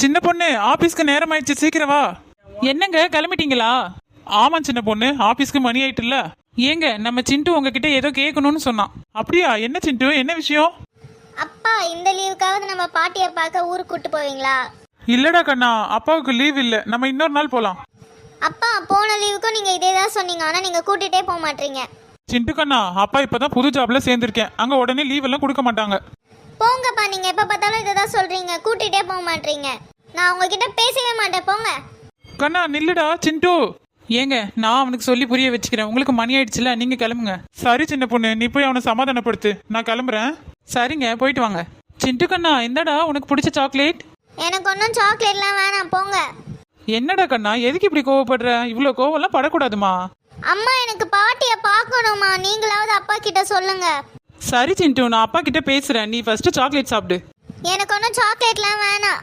சின்ன பொண்ணு ஆபீஸ்க்கு நேரம் ஆயிடுச்சு, சீக்கிரம் வா. என்னங்க கிளம்பிட்டீங்களா? ஆமா சின்ன பொண்ணு, ஆபீஸ்க்கு மணி ஆயிட்டுல. ஏங்க நம்ம சிண்டு உங்ககிட்ட ஏதோ கேட்கணும்னு சொன்னான். அப்படியா? என்ன சிண்டு, என்ன விஷயம்? அப்பா, இந்த லீவுக்காவது நம்ம பாட்டியை பார்க்க ஊருக்கு கூட்டு போவீங்களா? இல்லடா கண்ணா, அப்பாவுக்கு லீவ் இல்ல, நம்ம இன்னொரு நாள் போலாம். அப்பா, போன லீவுக்கும் நீங்க இதே தான் சொன்னீங்க, ஆனா நீங்க கூட்டிட்டே போக மாட்டீங்க. சிண்டு கண்ணா, அப்பா இப்பதான் புது ஜாப்ல சேர்ந்திருக்கேன், அங்க உடனே லீவ் எல்லாம் கொடுக்க மாட்டாங்க. போங்கப்பா, நீங்க எப்ப பார்த்தாலும் இதை தான் சொல்றீங்க, கூட்டிட்டே போக மாட்டீங்க. நான் உங்ககிட்ட பேசவே மாட்டேன், போங்க. கண்ணா நில்லுடா சிண்டு. ஏங்க நான் அவனுக்கு சொல்லி புரிய வச்சுக்கிறேன், உங்களுக்கு மணி ஆயிடுச்சுல, நீங்க கிளம்புங்க. சரி சின்ன பொண்ணு, நீ போய் அவனை சமாதானப்படுத்து, நான் கிளம்புறேன். சரிங்க, போயிட்டு வாங்க. சிண்டு கண்ணா, இந்தடா உனக்கு பிடிச்ச சாக்லேட். எனக்கு ஒன்றும் சாக்லேட்லாம் வேணாம், போங்க. என்னடா கண்ணா, எதுக்கு இப்படி கோவப்படுற? இவ்வளோ கோவம்லாம் படக்கூடாதுமா. அம்மா, எனக்கு பாட்டியை பார்க்கணுமா, நீங்களாவது அப்பா கிட்ட சொல்லுங்க. சரி சிண்டு, நான் அப்பா கிட்ட பேசுறேன், நீ ஃபர்ஸ்ட் சாக்லேட் சாப்பிடு. எனக்கு ஒன்றும் சாக்லேட்லாம் வேணாம்.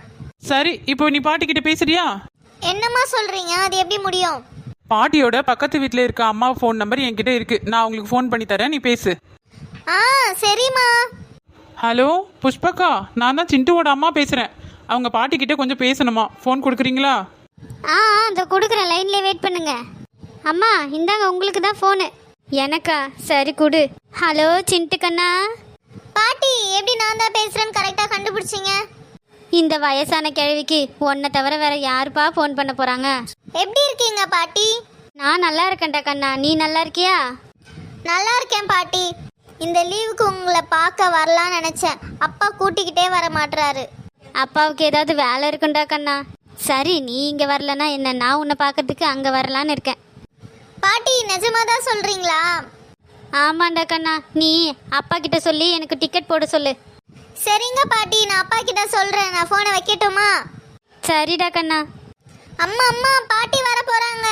சரி, இப்போ நீ பாட்டி கிட்ட பேசுறியா? என்னம்மா சொல்றீங்க? அது எப்படி முடியும்? பாட்டியோட பக்கத்து வீட்டில் இருக்க அம்மா ஃபோன் நம்பர் என்கிட்ட இருக்கு, நான் உங்களுக்கு ஃபோன் பண்ணி தரேன், நீ பேசு. ஆ, சரிம்மா. ஹலோ புஷ்பக்கா, நான் தான் சிண்டுவோட அம்மா பேசுறேன். அவங்க பாட்டி கிட்ட கொஞ்சம் பேசணுமா, ஃபோன் கொடுக்குறீங்களா? ஆ, இந்த கொடுக்குறேன், லைன்லேயே வெயிட் பண்ணுங்க. அம்மா, இந்தாங்க உங்களுக்கு தான் ஃபோனு. எனக்கா? சரி கொடு. ஹலோ சிண்டு கண்ணா. பாட்டி, எப்படி நான் தான் பேசுகிறேன்னு கரெக்டாக கண்டுபிடிச்சிங்க? இந்த வயசான கிழவிக்கு உன்னை தவிர வேற யாருப்பா ஃபோன் பண்ண போகிறாங்க? எப்படி இருக்கீங்க பாட்டி? நான் நல்லா இருக்கேன்டா கண்ணா, நீ நல்லா இருக்கியா? நல்லா இருக்கேன் பாட்டி. இந்த லீவுக்கு உங்களை பார்க்க வரலான்னு நினச்சேன், அப்பா கூட்டிக்கிட்டே வர மாட்டுறாரு. அப்பாவுக்கு ஏதாவது வேலை இருக்குண்டா கண்ணா. சரி, நீ இங்கே வரலன்னா என்ன, நான் உன்னை பார்க்கறதுக்கு அங்கே வரலான்னு இருக்கேன். பாட்டி, நிஜமாக தான் சொல்கிறீங்களா? ஆமாண்டா கண்ணா, நீ அப்பா கிட்ட சொல்லி எனக்கு டிக்கெட் போட சொல்லு. சரிங்க பாட்டி, நான் அப்பா கிட்ட சொல்கிறேன். நான் ஃபோனை வைக்கட்டுமா? சரிடா கண்ணா. அம்மா அம்மா, பாட்டி வர போகிறாங்க.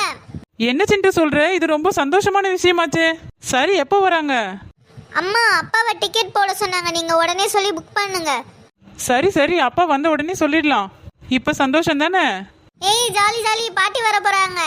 என்ன சிண்டு சொல்ற? இது ரொம்ப சந்தோஷமான விஷயமாச்சே. சரி, எப்போ வராங்க? அம்மா, அப்பாவை டிக்கெட் போட சொன்னாங்க, நீங்கள் உடனே சொல்லி புக் பண்ணுங்க. சரி சரி, அப்பா வந்த உடனே சொல்லிடலாம். இப்ப சந்தோஷம் தானே? ஏய், ஜாலி ஜாலி, பாட்டி வர போகிறாங்க.